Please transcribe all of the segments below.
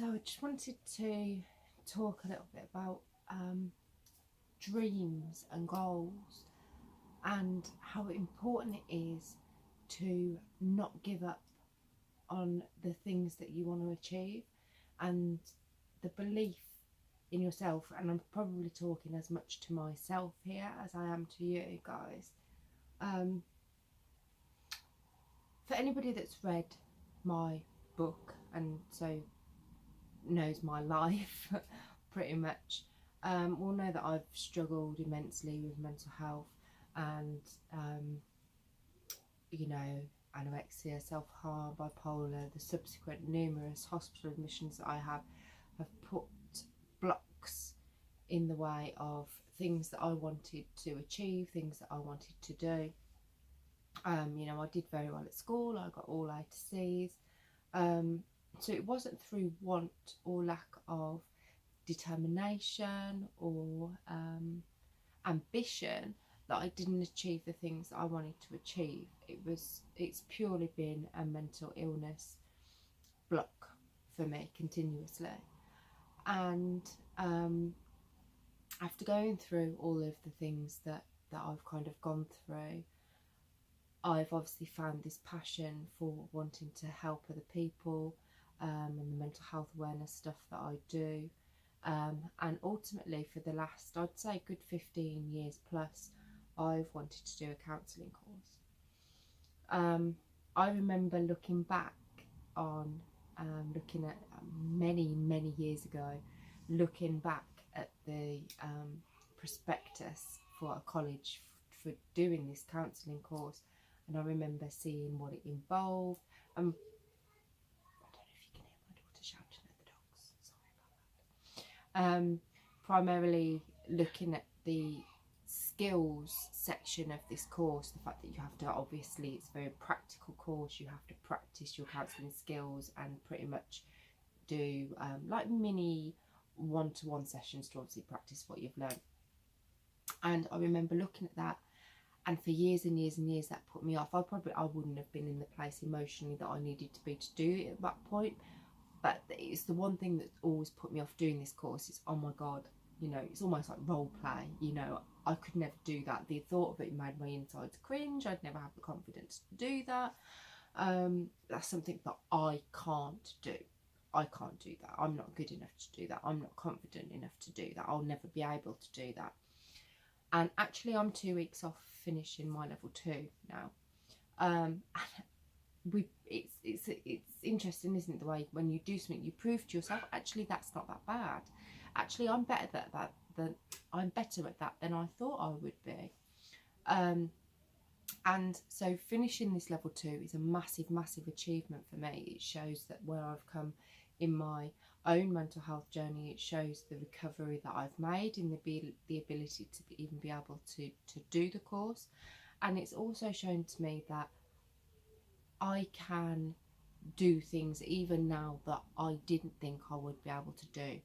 So I just wanted to talk a little bit about dreams and goals and how important it is to not give up on the things that you want to achieve, and the belief in yourself. And I'm probably talking as much to myself here as I am to you guys. For anybody that's read my book and so knows my life pretty much, will know that I've struggled immensely with mental health and you know, anorexia, self-harm, bipolar. The subsequent numerous hospital admissions that I have put blocks in the way of things that I wanted to achieve, things that I wanted to do. You know, I did very well at school, I got all A to C's, so it wasn't through want or lack of determination or ambition that I didn't achieve the things that I wanted to achieve. It's purely been a mental illness block for me continuously. And after going through all of the things that I've kind of gone through, I've obviously found this passion for wanting to help other people, and the mental health awareness stuff that I do. And ultimately for the last, I'd say, good 15 years plus, I've wanted to do a counselling course. I remember looking back on, looking at many years ago, looking back at the prospectus for a college for doing this counselling course, and I remember seeing what it involved. I don't know if you can hear my daughter shouting at the dogs, sorry about that. Primarily looking at the skills section of this course, the fact that you have to, obviously it's a very practical course, you have to practice your counselling skills and pretty much do like mini one-to-one sessions to obviously practice what you've learned. And I remember looking at that, and for years and years and years that put me off. I wouldn't have been in the place emotionally that I needed to be to do it at that point, but it's the one thing that always put me off doing this course. It's, oh my god, you know, it's almost like role play, you know. I could never do that. The thought of it made my insides cringe. I'd never have the confidence to do that. That's something that I can't do. I can't do that. I'm not good enough to do that. I'm not confident enough to do that. I'll never be able to do that. And actually I'm 2 weeks off finishing my level 2 now. It's interesting, isn't it, the way when you do something you prove to yourself, actually that's not that bad. Actually I'm better at that than I thought I would be. And so finishing this level 2 is a massive achievement for me. It shows that where I've come in my own mental health journey. It shows the recovery that I've made in the ability to even be able to do the course. And it's also shown to me that I can do things even now that I didn't think I would be able to do.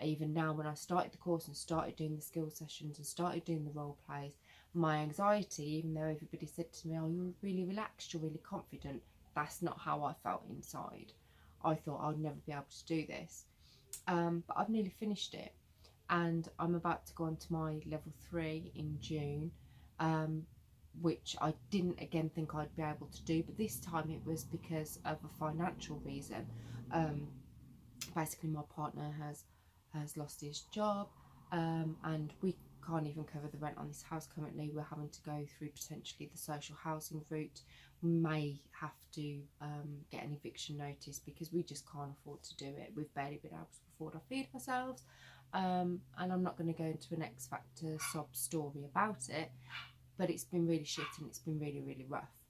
Even now, when I started the course and started doing the skill sessions and started doing the role plays, my anxiety, even though everybody said to me, oh, you're really relaxed, you're really confident, that's not how I felt inside. I thought I'd never be able to do this. But I've nearly finished it, and I'm about to go on to my level 3 in June, which I didn't again think I'd be able to do, but this time it was because of a financial reason. Basically my partner has lost his job, and we can't even cover the rent on this house currently. We're having to go through potentially the social housing route. We may have to get an eviction notice because we just can't afford to do it. We've barely been able to afford our feed ourselves, and I'm not going to go into an X Factor sob story about it, but it's been really shit and it's been really rough.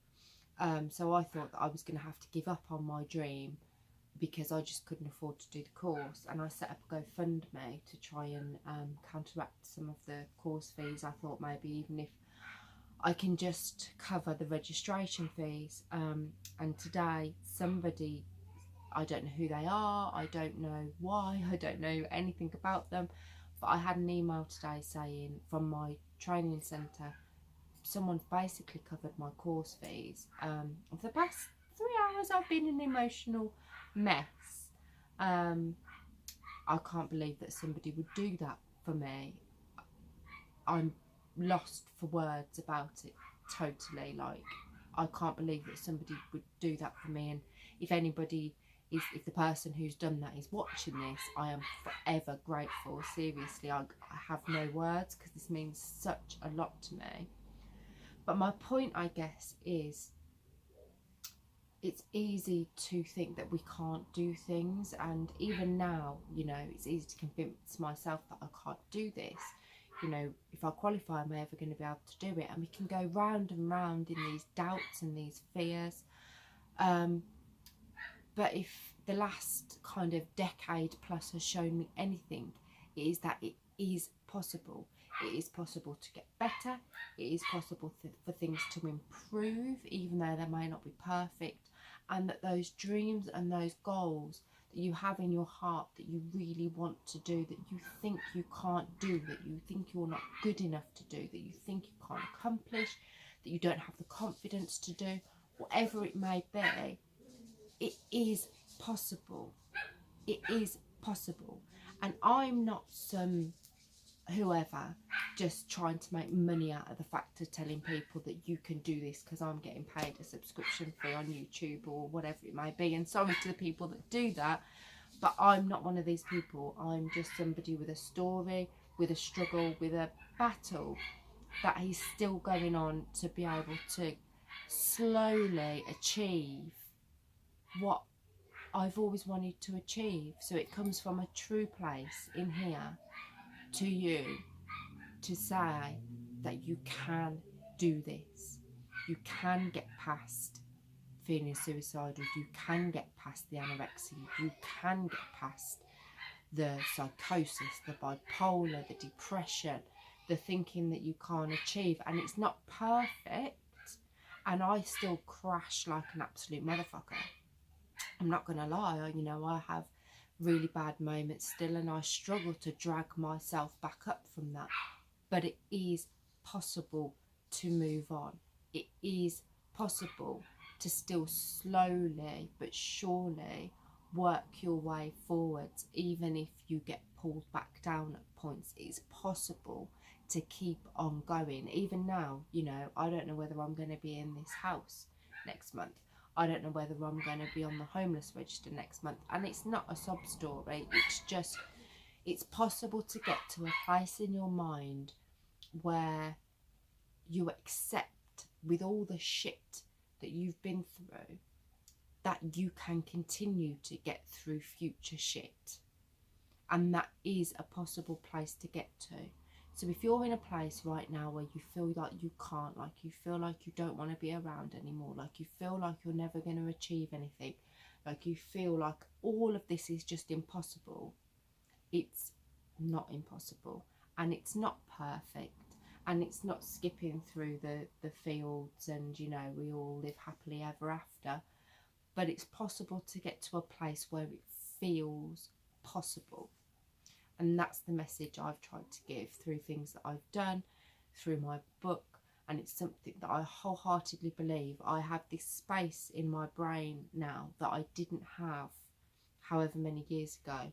So I thought that I was going to have to give up on my dream because I just couldn't afford to do the course, and I set up a GoFundMe to try and counteract some of the course fees. I thought maybe even if I can just cover the registration fees, and today somebody, I don't know who they are, I don't know why, I don't know anything about them, but I had an email today saying from my training centre, someone's basically covered my course fees. For the past 3 hours I've been an emotional mess, I can't believe that somebody would do that for me. I'm lost for words about it, totally. Like, I can't believe that somebody would do that for me. And if anybody is, if the person who's done that is watching this, I am forever grateful. Seriously, I have no words, because this means such a lot to me. But my point, I guess, is it's easy to think that we can't do things, and even now, you know, it's easy to convince myself that I can't do this. You know, if I qualify, am I ever going to be able to do it? And we can go round and round in these doubts and these fears. But if the last kind of decade plus has shown me anything, it is that it is possible. It is possible to get better. It is possible for things to improve, even though they may not be perfect. And that those dreams and those goals that you have in your heart, that you really want to do, that you think you can't do, that you think you're not good enough to do, that you think you can't accomplish, that you don't have the confidence to do, whatever it may be, it is possible. It is possible. And I'm not some whoever just trying to make money out of the fact of telling people that you can do this because I'm getting paid a subscription fee on YouTube or whatever it may be. And sorry to the people that do that, but I'm not one of these people. I'm just somebody with a story, with a struggle, with a battle that is still going on, to be able to slowly achieve what I've always wanted to achieve. So it comes from a true place in here to you, to say that you can do this. You can get past feeling suicidal. You can get past the anorexia. You can get past the psychosis, the bipolar, the depression, the thinking that you can't achieve. And it's not perfect. And I still crash like an absolute motherfucker. I'm not going to lie, you know, I have really bad moments still, and I struggle to drag myself back up from that. But it is possible to move on. It is possible to still slowly but surely work your way forwards, even if you get pulled back down at points. It's possible to keep on going. Even now, you know, I don't know whether I'm going to be in this house next month. I don't know whether I'm going to be on the homeless register next month. And it's not a sob story. It's just, it's possible to get to a place in your mind where you accept, with all the shit that you've been through, that you can continue to get through future shit. And that is a possible place to get to. So if you're in a place right now where you feel like you can't, like you feel like you don't want to be around anymore, like you feel like you're never going to achieve anything, like you feel like all of this is just impossible, it's not impossible. And it's not perfect. And it's not skipping through the fields and, you know, we all live happily ever after. But it's possible to get to a place where it feels possible. And that's the message I've tried to give through things that I've done, through my book. And it's something that I wholeheartedly believe. I have this space in my brain now that I didn't have however many years ago,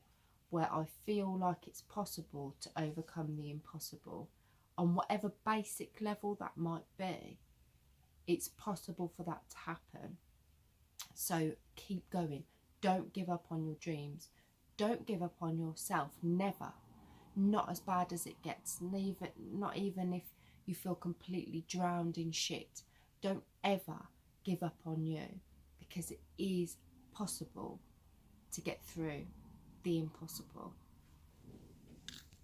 where I feel like it's possible to overcome the impossible. On whatever basic level that might be, it's possible for that to happen. So keep going. Don't give up on your dreams. Don't give up on yourself, never. Not as bad as it gets, not even if you feel completely drowned in shit. Don't ever give up on you, because it is possible to get through the impossible.